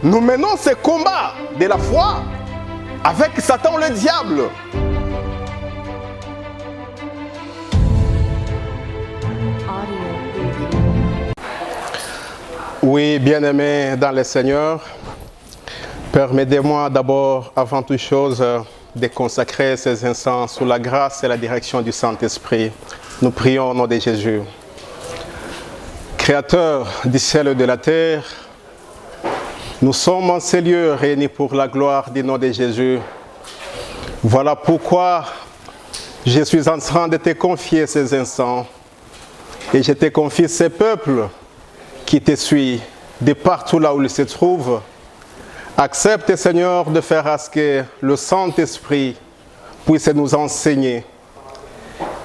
nous menons ce combat de la foi avec Satan le diable. Oui, bien-aimés dans le Seigneur, permettez-moi d'abord, avant toute chose, de consacrer ces instants sous la grâce et la direction du Saint-Esprit. Nous prions au nom de Jésus. Créateur du ciel et de la terre, nous sommes en ces lieux réunis pour la gloire du nom de Jésus. Voilà pourquoi je suis en train de te confier ces instants. Et je te confie ces peuples qui te suivent de partout là où ils se trouvent. Accepte, Seigneur, de faire à ce que le Saint-Esprit puisse nous enseigner.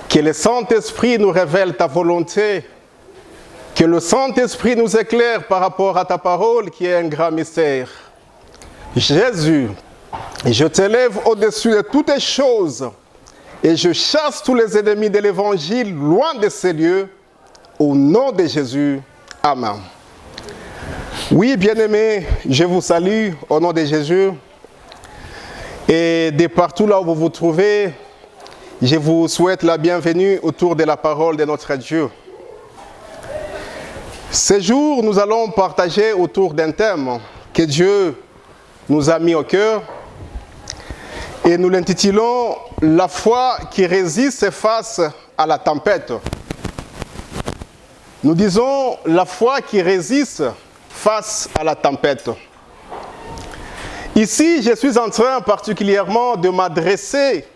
Que le Saint-Esprit nous révèle ta volonté. Que le Saint-Esprit nous éclaire par rapport à ta parole qui est un grand mystère. Jésus, je t'élève au-dessus de toutes les choses et je chasse tous les ennemis de l'Évangile loin de ces lieux. Au nom de Jésus, Amen. Oui, bien-aimés, je vous salue au nom de Jésus. Et de partout là où vous vous trouvez, je vous souhaite la bienvenue autour de la parole de notre Dieu. Ce jour, nous allons partager autour d'un thème que Dieu nous a mis au cœur. Et nous l'intitulons « La foi qui résiste face à la tempête ». Nous disons « La foi qui résiste face à la tempête ». Ici, je suis en train particulièrement de m'adresser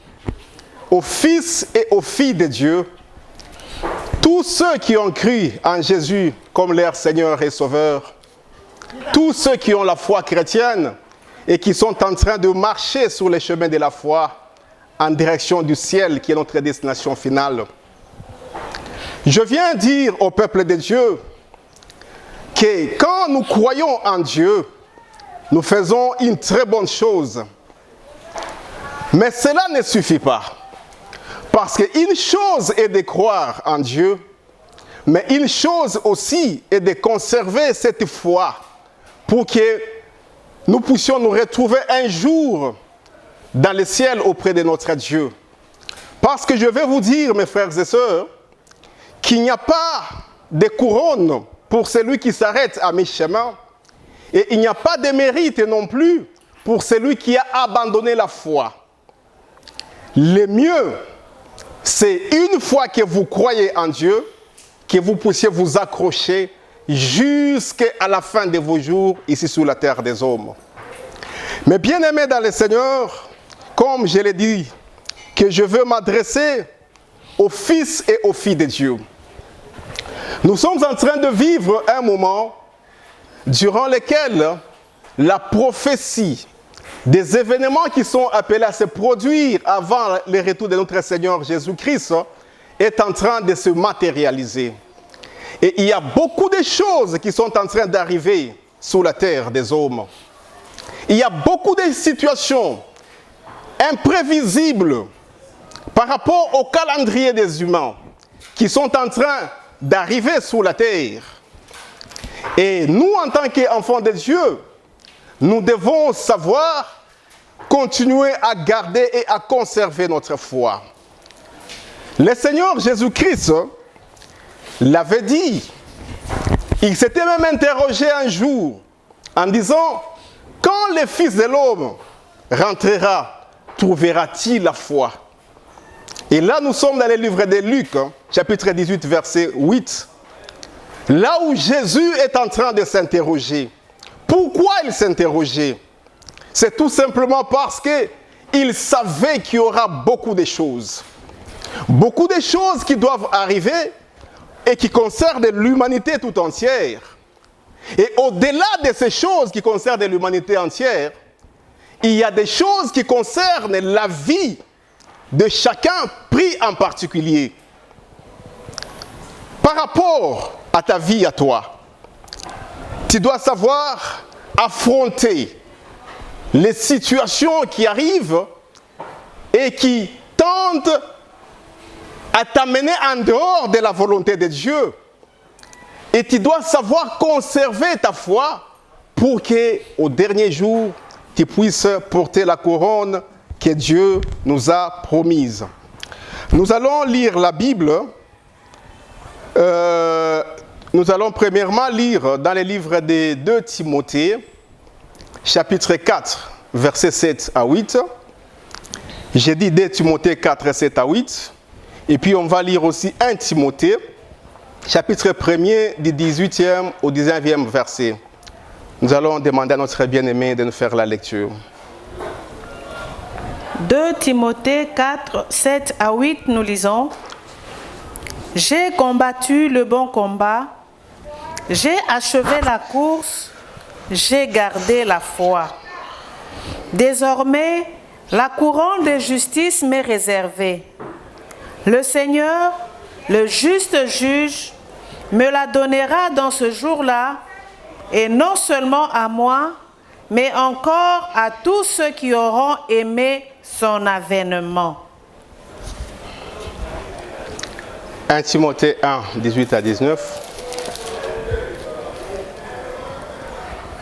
aux fils et aux filles de Dieu, tous ceux qui ont cru en Jésus comme leur Seigneur et Sauveur, tous ceux qui ont la foi chrétienne et qui sont en train de marcher sur les chemins de la foi en direction du ciel qui est notre destination finale. Je viens dire au peuple de Dieu que quand nous croyons en Dieu, nous faisons une très bonne chose. Mais cela ne suffit pas. Parce qu'une chose est de croire en Dieu, mais une chose aussi est de conserver cette foi pour que nous puissions nous retrouver un jour dans le ciel auprès de notre Dieu. Parce que je vais vous dire, mes frères et sœurs, qu'il n'y a pas de couronne pour celui qui s'arrête à mi-chemin et il n'y a pas de mérite non plus pour celui qui a abandonné la foi. Le mieux, c'est une fois que vous croyez en Dieu, que vous puissiez vous accrocher jusqu'à la fin de vos jours ici sur la terre des hommes. Mais bien aimés dans le Seigneur, comme je l'ai dit, que je veux m'adresser aux fils et aux filles de Dieu. Nous sommes en train de vivre un moment durant lequel la prophétie des événements qui sont appelés à se produire avant le retour de notre Seigneur Jésus-Christ est en train de se matérialiser. Et il y a beaucoup de choses qui sont en train d'arriver sur la terre des hommes. Il y a beaucoup de situations imprévisibles par rapport au calendrier des humains qui sont en train d'arriver sur la terre. Et nous, en tant qu'enfants de Dieu, nous devons savoir continuer à garder et à conserver notre foi. Le Seigneur Jésus-Christ l'avait dit. Il s'était même interrogé un jour en disant « Quand le Fils de l'homme rentrera, trouvera-t-il la foi ?» Et là, nous sommes dans le livre de Luc, chapitre 18, verset 8. Là où Jésus est en train de s'interroger. Pourquoi il s'interrogeait? C'est tout simplement parce qu'il savait qu'il y aura beaucoup de choses. Beaucoup de choses qui doivent arriver et qui concernent l'humanité tout entière. Et au-delà de ces choses qui concernent l'humanité entière, il y a des choses qui concernent la vie de chacun pris en particulier. Par rapport à ta vie à toi, tu dois savoir affronter les situations qui arrivent et qui tentent à t'amener en dehors de la volonté de Dieu. Et tu dois savoir conserver ta foi pour qu'au dernier jour, tu puisses porter la couronne que Dieu nous a promise. Nous allons lire la Bible. Nous allons premièrement lire dans les livres de 2 Timothée, chapitre 4, versets 7 à 8. J'ai dit 2 Timothée 4, 7 à 8. Et puis on va lire aussi 1 Timothée, chapitre 1er, du 18e au 19e verset. Nous allons demander à notre bien-aimé de nous faire la lecture. 2 Timothée 4, 7 à 8, nous lisons. « J'ai combattu le bon combat, j'ai achevé la course, j'ai gardé la foi. Désormais, la couronne de justice m'est réservée. Le Seigneur, le juste juge, me la donnera dans ce jour-là, et non seulement à moi, mais encore à tous ceux qui auront aimé son avènement. » 1 Timothée 1, 18 à 19.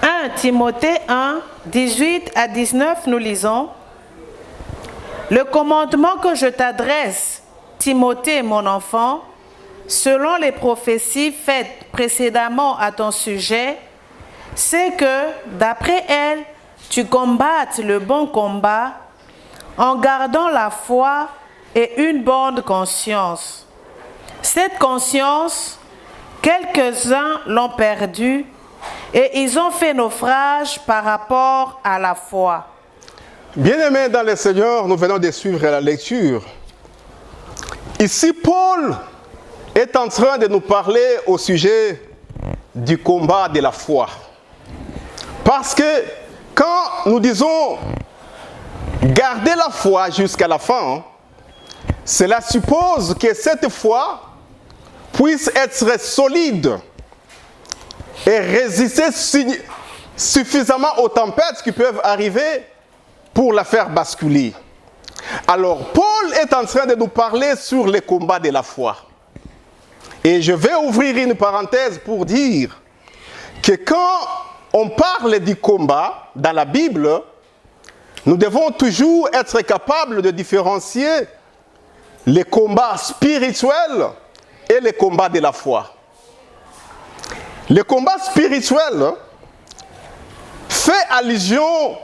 1 Timothée 1, 18 à 19, nous lisons. « Le commandement que je t'adresse, Timothée, mon enfant, selon les prophéties faites précédemment à ton sujet, c'est que, d'après elles, tu combattes le bon combat en gardant la foi et une bonne conscience. Cette conscience, quelques-uns l'ont perdue et ils ont fait naufrage par rapport à la foi. » Bien-aimés dans le Seigneur, nous venons de suivre la lecture. Ici, Paul est en train de nous parler au sujet du combat de la foi. Parce que quand nous disons garder la foi jusqu'à la fin, cela suppose que cette foi puisse être solide et résister suffisamment aux tempêtes qui peuvent arriver pour la faire basculer. Alors, Paul est en train de nous parler sur les combats de la foi. Et je vais ouvrir une parenthèse pour dire que quand on parle du combat dans la Bible, nous devons toujours être capables de différencier les combats spirituels et les combats de la foi. Le combat spirituel fait allusion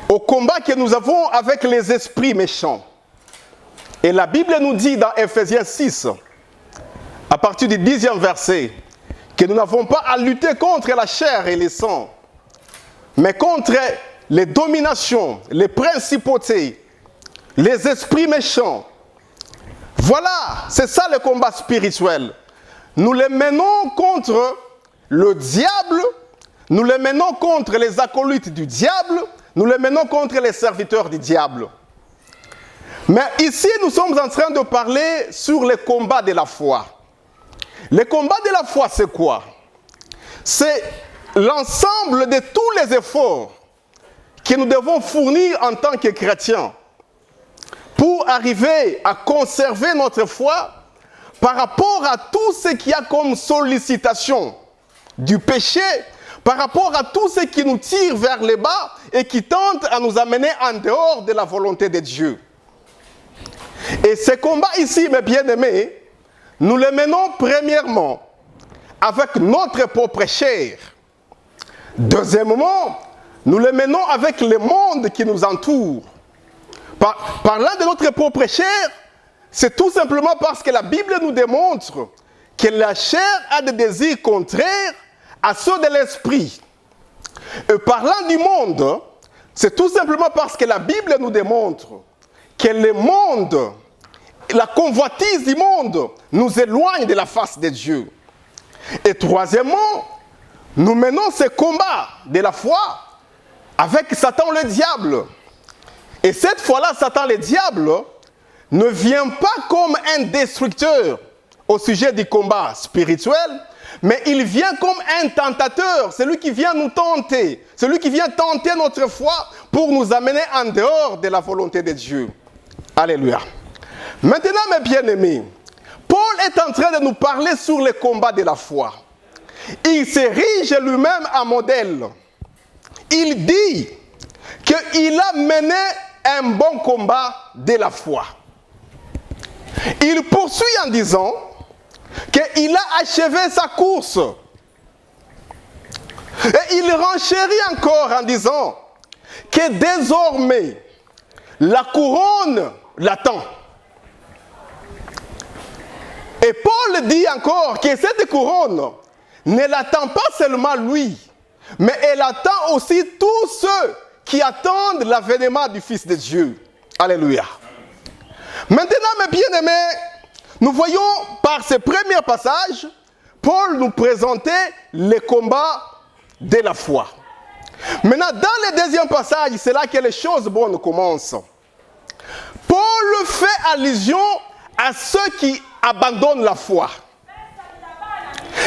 au combat que nous avons avec les esprits méchants. Et la Bible nous dit dans Ephésiens 6, à partir du 10e verset, que nous n'avons pas à lutter contre la chair et les sangs, mais contre les dominations, les principautés, les esprits méchants. Voilà, c'est ça le combat spirituel. Nous les menons contre le diable, nous les menons contre les acolytes du diable, nous les menons contre les serviteurs du diable. Mais ici, nous sommes en train de parler sur le combat de la foi. Le combat de la foi, c'est quoi? C'est l'ensemble de tous les efforts que nous devons fournir en tant que chrétiens pour arriver à conserver notre foi par rapport à tout ce qu'il y a comme sollicitation du péché, par rapport à tout ce qui nous tire vers le bas et qui tente à nous amener en dehors de la volonté de Dieu. Et ce combat ici, mes bien-aimés, nous le menons premièrement avec notre propre chair. Deuxièmement, nous le menons avec le monde qui nous entoure. Parlant de notre propre chair, c'est tout simplement parce que la Bible nous démontre que la chair a des désirs contraires à ceux de l'esprit. Et parlant du monde, c'est tout simplement parce que la Bible nous démontre que le monde, la convoitise du monde, nous éloigne de la face de Dieu. Et troisièmement, nous menons ce combat de la foi avec Satan le diable. Et cette fois-là, Satan le diable ne vient pas comme un destructeur au sujet du combat spirituel, mais il vient comme un tentateur, celui qui vient nous tenter, celui qui vient tenter notre foi pour nous amener en dehors de la volonté de Dieu. Alléluia. Maintenant, mes bien-aimés, Paul est en train de nous parler sur le combat de la foi. il s'érige lui-même en modèle. Il dit qu'il a mené un bon combat de la foi. Il poursuit en disant qu'il a achevé sa course. Et il renchérit encore en disant que désormais, la couronne l'attend. Et Paul dit encore que cette couronne ne l'attend pas seulement lui, mais elle attend aussi tous ceux qui attendent l'avènement du Fils de Dieu. Alléluia. Maintenant, mes bien-aimés, nous voyons par ce premier passage, Paul nous présentait les combats de la foi. Maintenant, dans le deuxième passage, c'est là que les choses bonnes commencent. Paul fait allusion à ceux qui abandonnent la foi.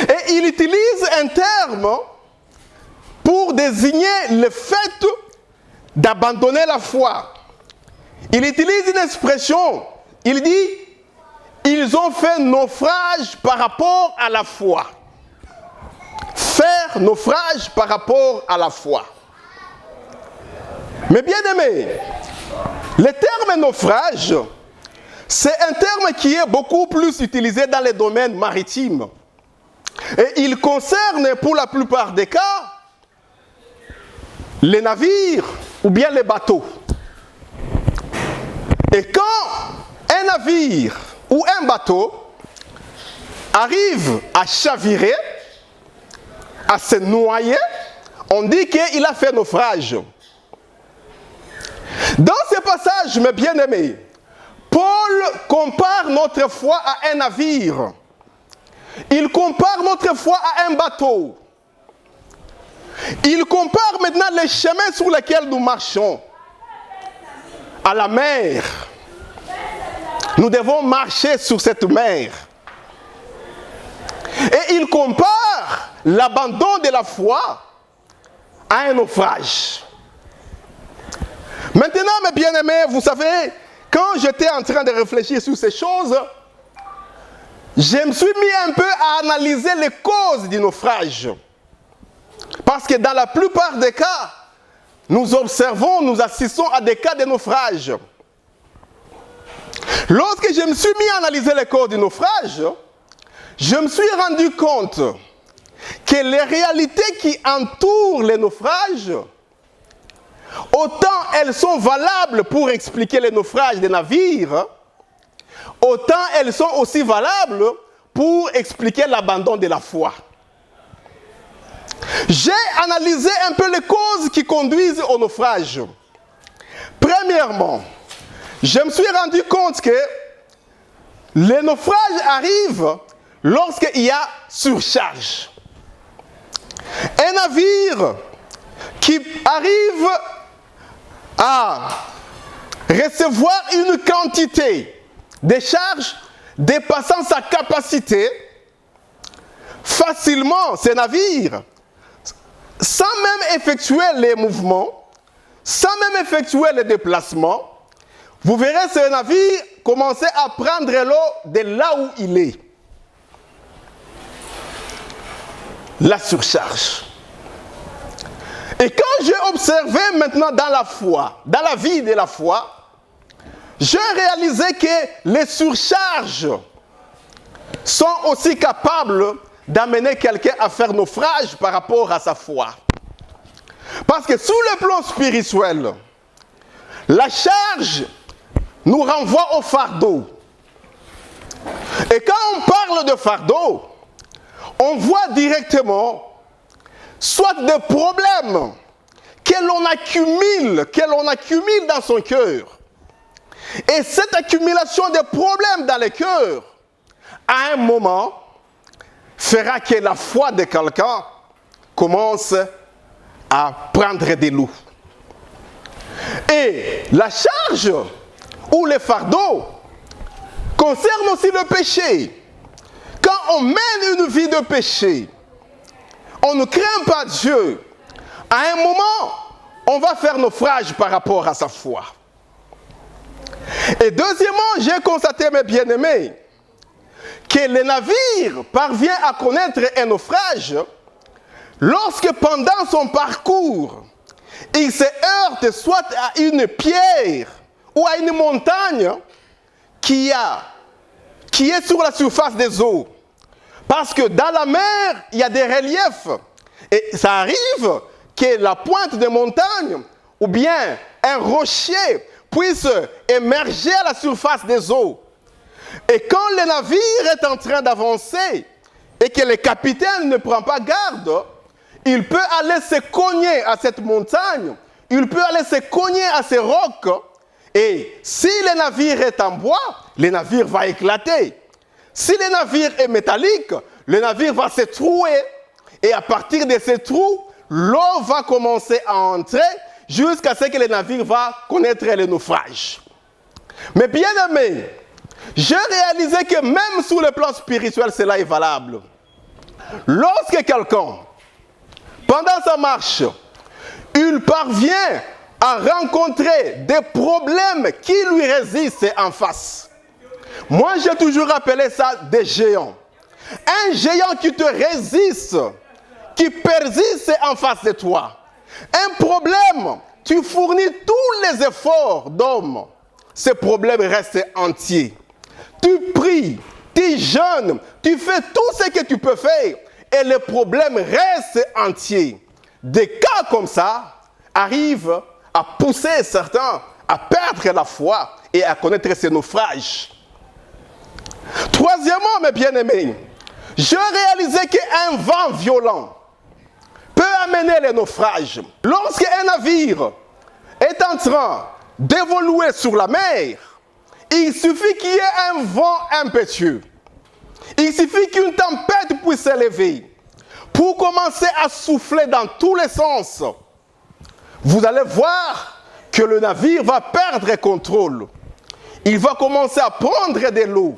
Et il utilise un terme pour désigner le fait d'abandonner la foi. Il utilise une expression. Il dit, ils ont fait naufrage par rapport à la foi. Faire naufrage par rapport à la foi. Mais bien aimé, le terme naufrage, c'est un terme qui est beaucoup plus utilisé dans les domaines maritimes. Et il concerne pour la plupart des cas les navires ou bien les bateaux. Et quand un navire ou un bateau arrive à chavirer, à se noyer, on dit qu'il a fait naufrage. Dans ce passage, mes bien-aimés, Paul compare notre foi à un navire. Il compare notre foi à un bateau. Il compare maintenant les chemins sur lesquels nous marchons à la mer. Nous devons marcher sur cette mer. Et il compare l'abandon de la foi à un naufrage. Maintenant, mes bien-aimés, vous savez, quand j'étais en train de réfléchir sur ces choses, je me suis mis un peu à analyser les causes du naufrage. Parce que dans la plupart des cas, nous observons, nous assistons à des cas de naufrage. Lorsque je me suis mis à analyser les causes du naufrage, je me suis rendu compte que les réalités qui entourent les naufrages, autant elles sont valables pour expliquer les naufrages des navires, autant elles sont aussi valables pour expliquer l'abandon de la foi. J'ai analysé un peu les causes qui conduisent au naufrage. Premièrement, je me suis rendu compte que les naufrages arrivent lorsqu'il y a surcharge. Un navire qui arrive à recevoir une quantité de charges dépassant sa capacité, facilement, ce navire, sans même effectuer les mouvements, sans même effectuer les déplacements, vous verrez ce navire commencer à prendre l'eau de là où il est. La surcharge. Et quand j'ai observé maintenant dans la foi, dans la vie de la foi, j'ai réalisé que les surcharges sont aussi capables d'amener quelqu'un à faire naufrage par rapport à sa foi. Parce que sur le plan spirituel, la charge nous renvoie au fardeau. Et quand on parle de fardeau, on voit directement soit des problèmes que l'on accumule dans son cœur. Et cette accumulation de problèmes dans le cœur, à un moment, fera que la foi de quelqu'un commence à prendre des loups. Et la charge ou le fardeau concerne aussi le péché. Quand on mène une vie de péché, on ne craint pas Dieu. À un moment, on va faire naufrage par rapport à sa foi. Et deuxièmement, j'ai constaté, mes bien-aimés, que le navire parvient à connaître un naufrage lorsque pendant son parcours, il se heurte soit à une pierre ou à une montagne qui est sur la surface des eaux. Parce que dans la mer, il y a des reliefs. Et ça arrive que la pointe de montagne ou bien un rocher puisse émerger à la surface des eaux. Et quand le navire est en train d'avancer et que le capitaine ne prend pas garde, il peut aller se cogner à cette montagne, il peut aller se cogner à ces rocs. Et si le navire est en bois, le navire va éclater. Si le navire est métallique, le navire va se trouer. Et à partir de ces trous, l'eau va commencer à entrer jusqu'à ce que le navire va connaître le naufrage. Mais bien aimé, j'ai réalisé que même sur le plan spirituel, cela est valable. Lorsque quelqu'un, pendant sa marche, il parvient à rencontrer des problèmes qui lui résistent en face. Moi, j'ai toujours appelé ça des géants. Un géant qui te résiste, qui persiste en face de toi. Un problème, tu fournis tous les efforts d'homme. Ce problème reste entier. Tu pries, tu jeûnes, tu fais tout ce que tu peux faire et le problème reste entier. Des cas comme ça arrivent à pousser certains à perdre la foi et à connaître ces naufrages. Troisièmement, mes bien-aimés, j'ai réalisé qu'un vent violent peut amener les naufrages. Lorsqu'un navire est en train d'évoluer sur la mer, il suffit qu'il y ait un vent impétueux. Il suffit qu'une tempête puisse s'élever pour commencer à souffler dans tous les sens. Vous allez voir que le navire va perdre contrôle. Il va commencer à prendre de l'eau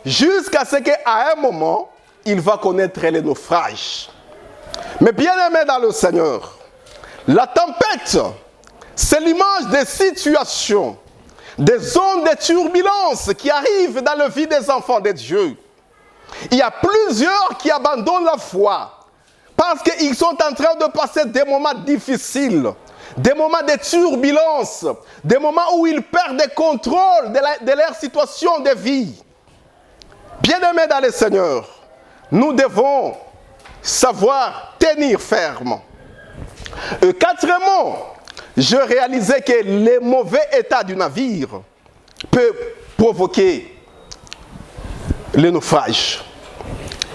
jusqu'à ce qu'à un moment, il va connaître les naufrages. Mais bien aimé dans le Seigneur, la tempête, c'est l'image des situations, des zones de turbulence qui arrivent dans la vie des enfants de Dieu. Il y a plusieurs qui abandonnent la foi parce qu'ils sont en train de passer des moments difficiles, des moments de turbulence, des moments où ils perdent le contrôle de leur situation de vie. Bien-aimés dans le Seigneur, nous devons savoir tenir ferme. Quatrièmement, je réalisais que le mauvais état du navire peut provoquer le naufrage.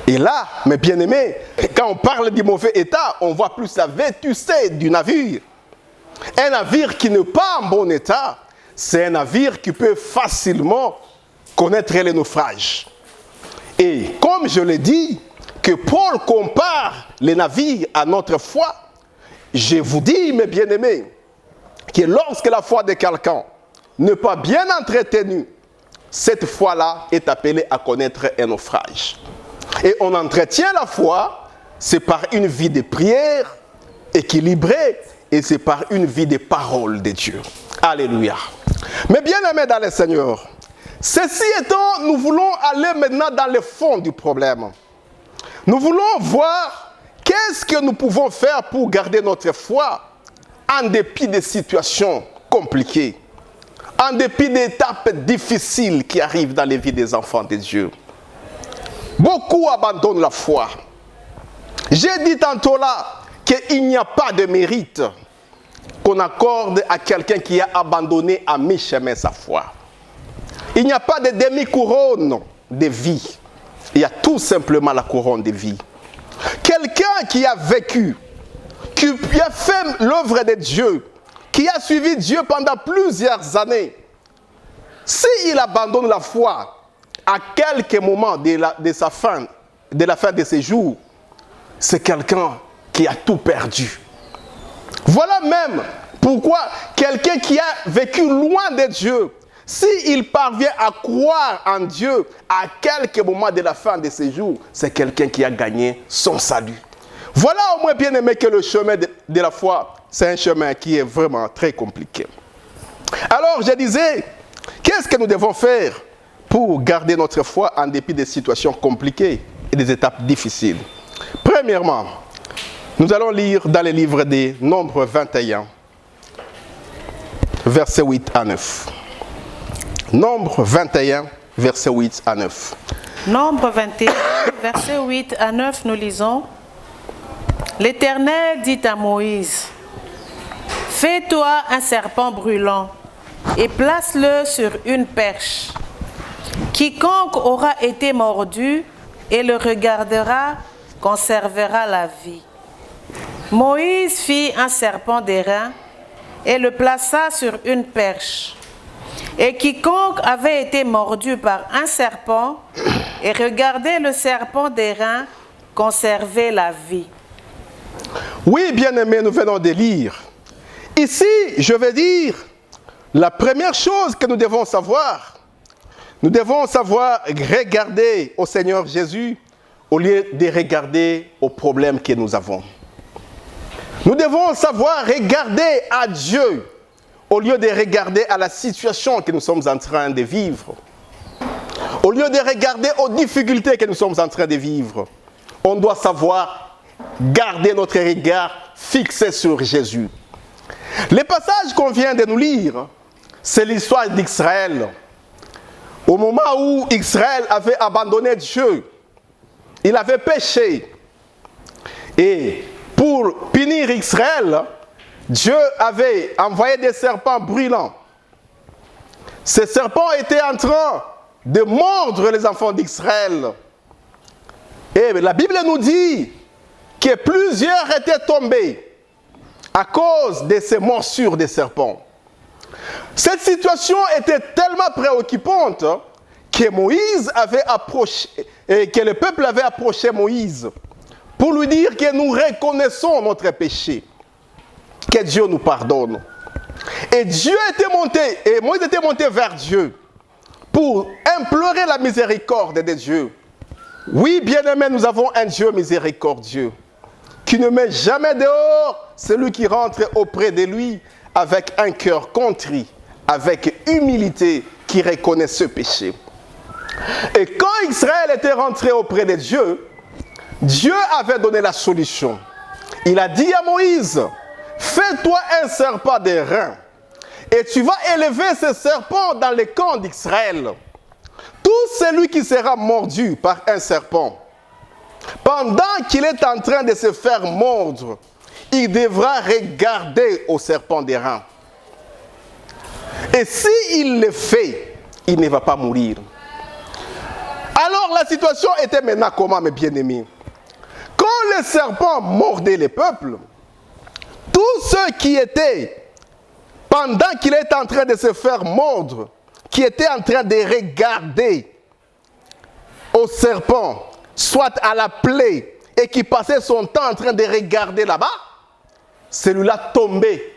Et là, mes bien-aimés, quand on parle du mauvais état, on voit plus la vétusté du navire. Un navire qui n'est pas en bon état, c'est un navire qui peut facilement connaître le naufrage. Et comme je l'ai dit, que Paul compare les navires à notre foi, je vous dis, mes bien-aimés, que lorsque la foi de quelqu'un n'est pas bien entretenue, cette foi-là est appelée à connaître un naufrage. Et on entretient la foi, c'est par une vie de prière équilibrée et c'est par une vie de parole de Dieu. Alléluia. Mais bien aimés dans le Seigneur, ceci étant, nous voulons aller maintenant dans le fond du problème. Nous voulons voir qu'est-ce que nous pouvons faire pour garder notre foi en dépit des situations compliquées, en dépit d'étapes difficiles qui arrivent dans les vies des enfants de Dieu. Beaucoup abandonnent la foi. J'ai dit tantôt là qu'il n'y a pas de mérite qu'on accorde à quelqu'un qui a abandonné à mi-chemin sa foi. Il n'y a pas de demi-couronne de vie. Il y a tout simplement la couronne de vie. Quelqu'un qui a vécu, qui a fait l'œuvre de Dieu, qui a suivi Dieu pendant plusieurs années, s'il abandonne la foi à quelques moments de la fin de ses jours, c'est quelqu'un qui a tout perdu. Voilà même pourquoi quelqu'un qui a vécu loin de Dieu, s'il parvient à croire en Dieu à quelques moments de la fin de ses jours, c'est quelqu'un qui a gagné son salut. Voilà au moins bien aimé que le chemin de la foi, c'est un chemin qui est vraiment très compliqué. Alors je disais, qu'est-ce que nous devons faire pour garder notre foi en dépit des situations compliquées et des étapes difficiles. Premièrement, nous allons lire dans les livres des Nombres 21, versets 8 à 9. Nombre 21, versets 8 à 9. Nombre 21, versets 8 à 9, nous lisons. L'Éternel dit à Moïse, « Fais-toi un serpent brûlant et place-le sur une perche. Quiconque aura été mordu et le regardera conservera la vie. » Moïse fit un serpent d'airain et le plaça sur une perche. Et quiconque avait été mordu par un serpent et regardait le serpent d'airain conservait la vie. Oui, bien-aimés, nous venons de lire. Ici, je vais dire, la première chose que nous devons savoir regarder au Seigneur Jésus au lieu de regarder aux problèmes que nous avons. Nous devons savoir regarder à Dieu au lieu de regarder à la situation que nous sommes en train de vivre. Au lieu de regarder aux difficultés que nous sommes en train de vivre, on doit savoir garder notre regard fixé sur Jésus. Le passage qu'on vient de nous lire, c'est l'histoire d'Israël. Au moment où Israël avait abandonné Dieu, il avait péché. Et pour punir Israël, Dieu avait envoyé des serpents brûlants. Ces serpents étaient en train de mordre les enfants d'Israël. Et la Bible nous dit que plusieurs étaient tombés à cause de ces morsures des serpents. Cette situation était tellement préoccupante que Moïse avait approché, et que le peuple avait approché Moïse pour lui dire que nous reconnaissons notre péché, que Dieu nous pardonne. Et Dieu était monté, et Moïse était monté vers Dieu pour implorer la miséricorde de Dieu. Oui, bien-aimés, nous avons un Dieu miséricordieux qui ne met jamais dehors celui qui rentre auprès de lui avec un cœur contrit, avec humilité, qui reconnaît ce péché. Et quand Israël était rentré auprès de Dieu, Dieu avait donné la solution. Il a dit à Moïse, « Fais-toi un serpent d'airain, et tu vas élever ce serpent dans les camps d'Israël. Tout celui qui sera mordu par un serpent, pendant qu'il est en train de se faire mordre, il devra regarder au serpent d'airain. Et s'il le fait, il ne va pas mourir. » Alors la situation était maintenant comment, mes bien-aimés? Quand le serpent mordait les peuples, tous ceux qui étaient, pendant qu'il est en train de se faire mordre, qui étaient en train de regarder au serpent, soit à la plaie, et qui passait son temps en train de regarder là-bas, celui-là tombait.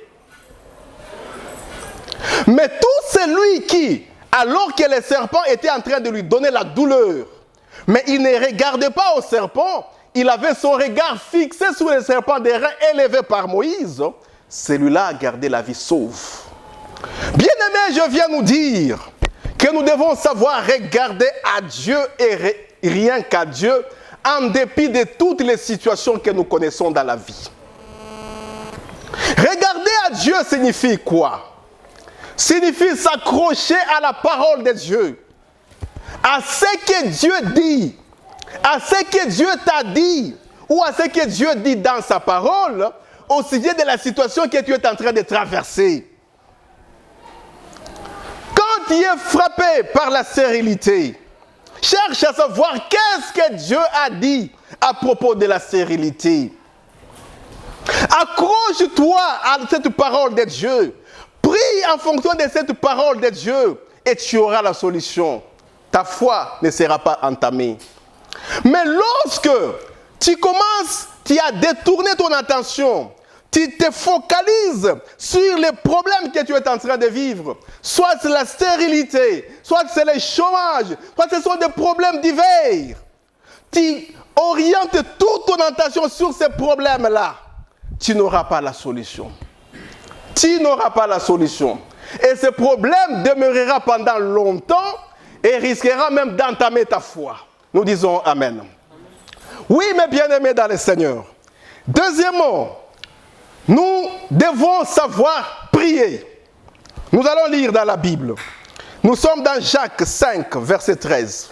Mais tout celui qui, alors que le serpent était en train de lui donner la douleur, mais il ne regardait pas au serpent, il avait son regard fixé sur le serpent d'airain élevé par Moïse, celui-là a gardé la vie sauve. Bien-aimés, je viens nous dire que nous devons savoir regarder à Dieu et rien qu'à Dieu, en dépit de toutes les situations que nous connaissons dans la vie. Regarder à Dieu signifie quoi? Signifie s'accrocher à la parole de Dieu, à ce que Dieu dit, à ce que Dieu t'a dit, ou à ce que Dieu dit dans sa parole, au sujet de la situation que tu es en train de traverser. Quand tu es frappé par la stérilité, cherche à savoir qu'est-ce que Dieu a dit à propos de la stérilité. Accroche-toi à cette parole de Dieu. Prie en fonction de cette parole de Dieu et tu auras la solution. Ta foi ne sera pas entamée. Mais lorsque tu commences, tu as détourné ton attention, tu te focalises sur les problèmes que tu es en train de vivre, soit c'est la stérilité, soit c'est le chômage, soit ce sont des problèmes divers. Tu orientes toute ton attention sur ces problèmes-là, tu n'auras pas la solution. Tu n'auras pas la solution. Et ce problème demeurera pendant longtemps et risquera même d'entamer ta foi. Nous disons Amen. Oui, mes bien-aimés dans le Seigneur. Deuxièmement, nous devons savoir prier. Nous allons lire dans la Bible. Nous sommes dans Jacques 5, verset 13.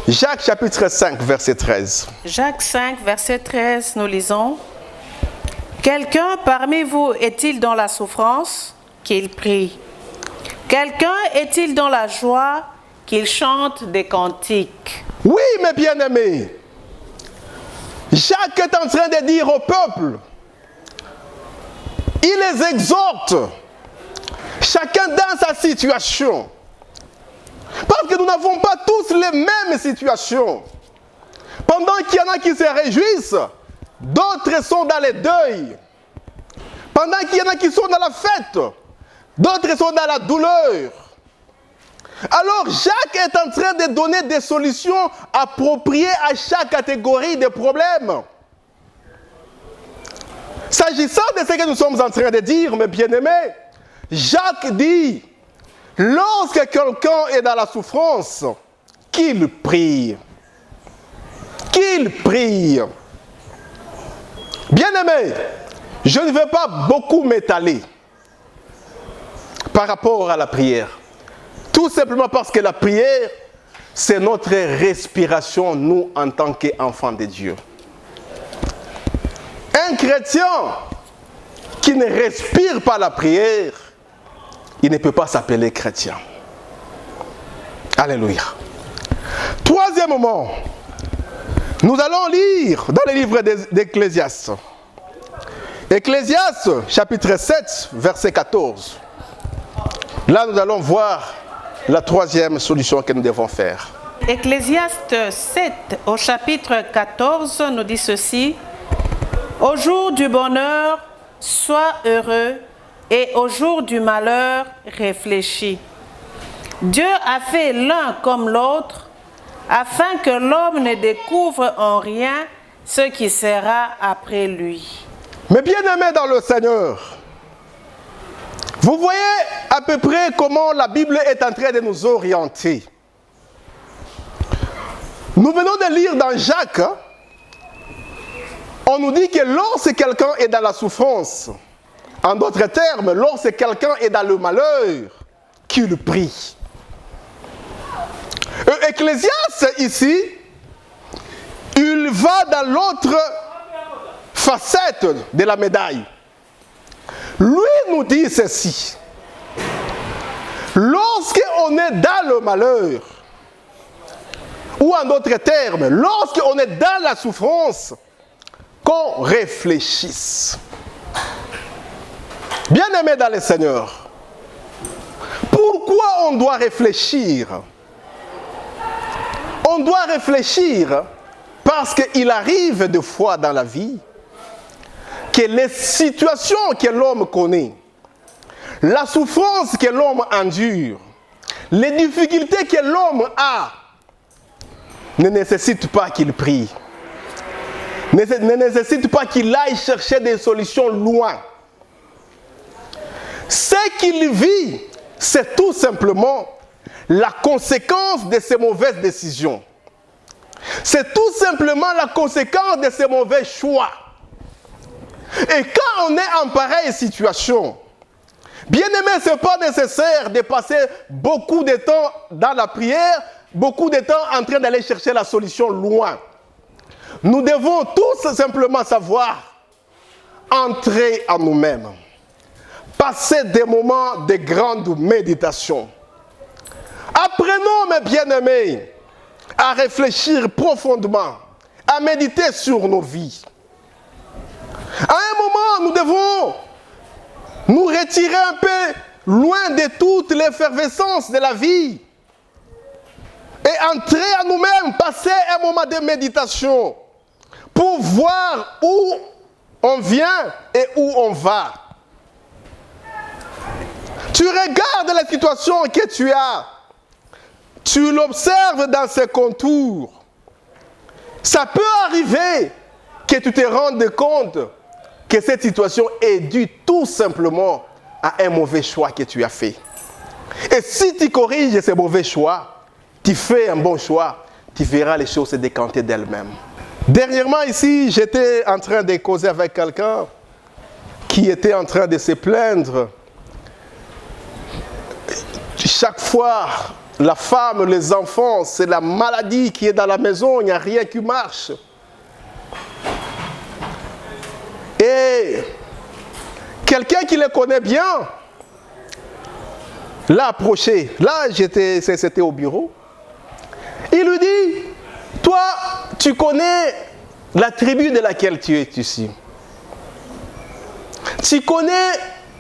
Jacques chapitre 5, verset 13. Jacques 5, verset 13, nous lisons. Quelqu'un parmi vous est-il dans la souffrance? Qu'il prie. Quelqu'un est-il dans la joie? Qu'il chante des cantiques. Oui, mes bien-aimés. Jacques est en train de dire au peuple, il les exhorte, chacun dans sa situation. Parce que nous n'avons pas tous les mêmes situations. Pendant qu'il y en a qui se réjouissent, d'autres sont dans le deuil. Pendant qu'il y en a qui sont dans la fête, d'autres sont dans la douleur. Alors Jacques est en train de donner des solutions appropriées à chaque catégorie de problèmes. S'agissant de ce que nous sommes en train de dire, mes bien-aimés, Jacques dit, lorsque quelqu'un est dans la souffrance, qu'il prie. Qu'il prie. Bien-aimés, je ne vais pas beaucoup m'étaler par rapport à la prière. Tout simplement parce que la prière, c'est notre respiration, nous, en tant qu'enfants de Dieu. Un chrétien qui ne respire pas la prière, il ne peut pas s'appeler chrétien. Alléluia. Troisièmement, nous allons lire dans le livre d'Ecclésiaste. Ecclésiaste, chapitre 7, verset 14. Là, nous allons voir la troisième solution que nous devons faire. Ecclésiaste 7, au chapitre 14, nous dit ceci. Au jour du bonheur, sois heureux, et au jour du malheur, réfléchis. Dieu a fait l'un comme l'autre, afin que l'homme ne découvre en rien ce qui sera après lui. Mais bien-aimés dans le Seigneur, vous voyez à peu près comment la Bible est en train de nous orienter. Nous venons de lire dans Jacques, on nous dit que lorsque quelqu'un est dans la souffrance, en d'autres termes, lorsque quelqu'un est dans le malheur, qu'il prie. Ecclésiaste ici, il va dans l'autre facette de la médaille. Lui nous dit ceci. Lorsqu'on est dans le malheur, ou en d'autres termes, lorsqu'on est dans la souffrance, qu'on réfléchisse. Bien-aimés dans le Seigneur, pourquoi on doit réfléchir? On doit réfléchir parce qu'il arrive des fois dans la vie que les situations que l'homme connaît, la souffrance que l'homme endure, les difficultés que l'homme a, ne nécessitent pas qu'il prie, ne nécessitent pas qu'il aille chercher des solutions loin. Ce qu'il vit, c'est tout simplement la conséquence de ses mauvaises décisions. C'est tout simplement la conséquence de ses mauvais choix. Et quand on est en pareille situation, bien aimé, ce n'est pas nécessaire de passer beaucoup de temps dans la prière, beaucoup de temps en train d'aller chercher la solution loin. Nous devons tous simplement savoir entrer en nous-mêmes, passer des moments de grande méditation. Apprenons, mes bien-aimés, à réfléchir profondément, à méditer sur nos vies. À un moment, nous devons nous retirer un peu loin de toute l'effervescence de la vie et entrer à nous-mêmes, passer un moment de méditation pour voir où on vient et où on va. Tu regardes la situation que tu as, tu l'observes dans ses contours. Ça peut arriver que tu te rendes compte que cette situation est due tout simplement à un mauvais choix que tu as fait. Et si tu corriges ces mauvais choix, tu fais un bon choix, tu verras les choses se décanter d'elles-mêmes. Dernièrement ici, j'étais en train de causer avec quelqu'un qui était en train de se plaindre. Chaque fois, la femme, les enfants, c'est la maladie qui est dans la maison, il n'y a rien qui marche. Et quelqu'un qui le connaît bien l'a approché. Là, c'était au bureau. Il lui dit, toi, tu connais la tribu de laquelle tu es ici. Tu connais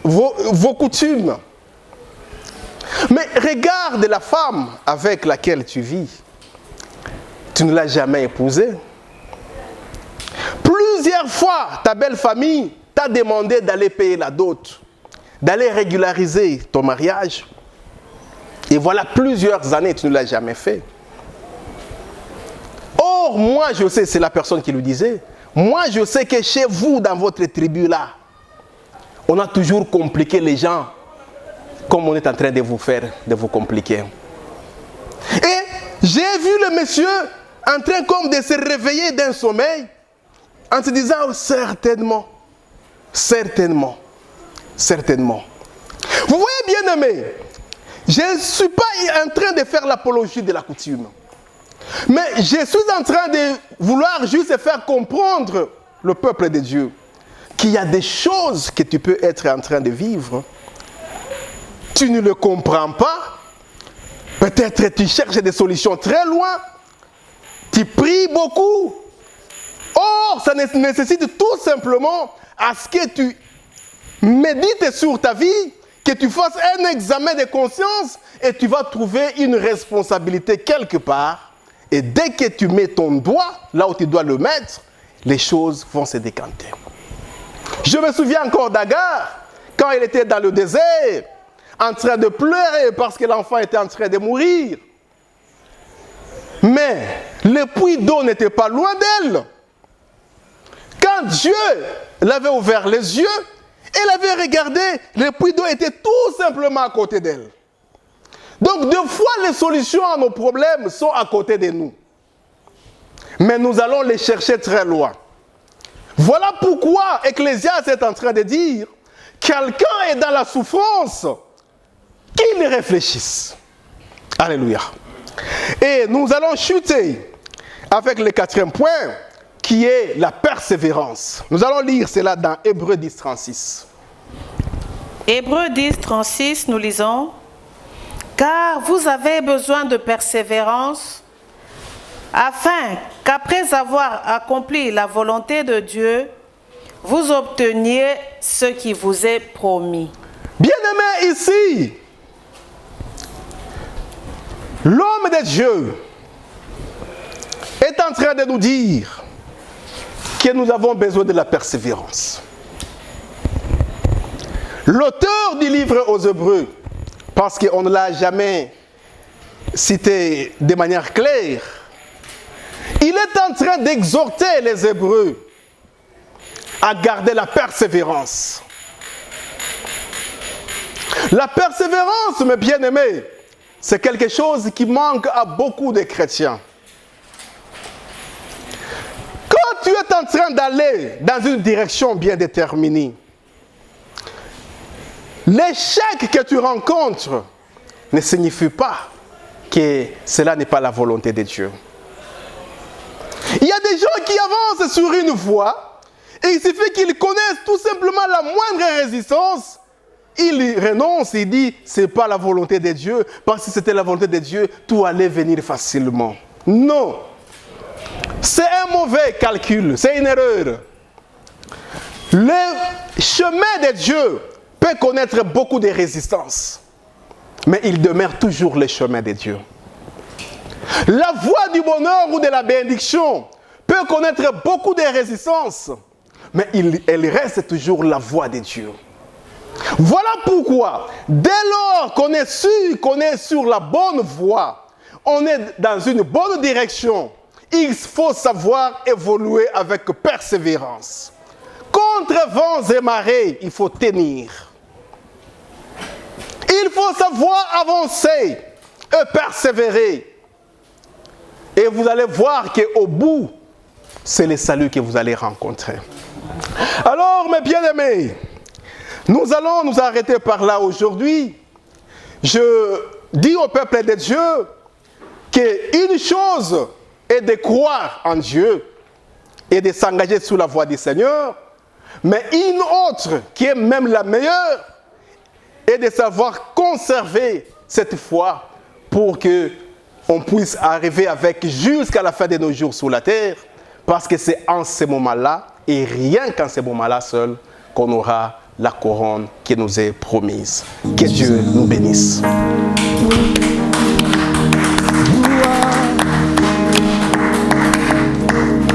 vos coutumes. Mais regarde la femme avec laquelle tu vis. Tu ne l'as jamais épousée. Plusieurs fois, ta belle famille t'a demandé d'aller payer la dot, d'aller régulariser ton mariage. Et voilà plusieurs années, tu ne l'as jamais fait. Or, moi je sais, c'est la personne qui lui disait, moi je sais que chez vous, dans votre tribu là, on a toujours compliqué les gens comme on est en train de vous faire, de vous compliquer. Et j'ai vu le monsieur en train comme de se réveiller d'un sommeil en se disant, oh, certainement, certainement, certainement. Vous voyez bien aimé, je ne suis pas en train de faire l'apologie de la coutume. Mais je suis en train de vouloir juste faire comprendre le peuple de Dieu qu'il y a des choses que tu peux être en train de vivre. Tu ne le comprends pas. Peut-être tu cherches des solutions très loin. Tu pries beaucoup. Or, ça nécessite tout simplement à ce que tu médites sur ta vie, que tu fasses un examen de conscience et tu vas trouver une responsabilité quelque part. Et dès que tu mets ton doigt là où tu dois le mettre, les choses vont se décanter. Je me souviens encore d'Agar, quand il était dans le désert, en train de pleurer parce que l'enfant était en train de mourir. Mais le puits d'eau n'était pas loin d'elle. Quand Dieu l'avait ouvert les yeux, elle avait regardé, le puits d'eau était tout simplement à côté d'elle. Donc, deux fois, les solutions à nos problèmes sont à côté de nous. Mais nous allons les chercher très loin. Voilà pourquoi Ecclésiaste est en train de dire, quelqu'un est dans la souffrance, qu'il réfléchisse. Alléluia. Et nous allons chuter avec le quatrième point, qui est la persévérance. Nous allons lire cela dans Hébreux 10, 36. Hébreux 10, 36, nous lisons. Car vous avez besoin de persévérance, afin qu'après avoir accompli la volonté de Dieu, vous obteniez ce qui vous est promis. Bien-aimés, ici, l'homme de Dieu est en train de nous dire que nous avons besoin de la persévérance. L'auteur du livre aux Hébreux, parce qu'on ne l'a jamais cité de manière claire, il est en train d'exhorter les Hébreux à garder la persévérance. La persévérance, mes bien-aimés, c'est quelque chose qui manque à beaucoup de chrétiens. Quand tu es en train d'aller dans une direction bien déterminée, l'échec que tu rencontres ne signifie pas que cela n'est pas la volonté de Dieu. Il y a des gens qui avancent sur une voie et il suffit qu'ils connaissent tout simplement la moindre résistance. Ils renoncent, ils disent ce n'est pas la volonté de Dieu, parce que si c'était la volonté de Dieu, tout allait venir facilement. Non. C'est un mauvais calcul, c'est une erreur. Le chemin de Dieu peut connaître beaucoup de résistances, mais il demeure toujours le chemin de Dieu. La voie du bonheur ou de la bénédiction peut connaître beaucoup de résistances, mais elle reste toujours la voie de Dieu. Voilà pourquoi, dès lors qu'on est sûr qu'on est sur la bonne voie, on est dans une bonne direction, il faut savoir évoluer avec persévérance. Contre vents et marées, il faut tenir. Il il faut savoir avancer et persévérer. Et vous allez voir qu'au bout, c'est le salut que vous allez rencontrer. Alors, mes bien-aimés, nous allons nous arrêter par là aujourd'hui. Je dis au peuple de Dieu qu'une chose est de croire en Dieu et de s'engager sous la voie du Seigneur, mais une autre, qui est même la meilleure, est de savoir conserver cette foi pour qu'on puisse arriver avec jusqu'à la fin de nos jours sur la terre, parce que c'est en ce moment-là, et rien qu'en ce moment-là seul, qu'on aura la couronne qui nous est promise. Que Dieu nous bénisse.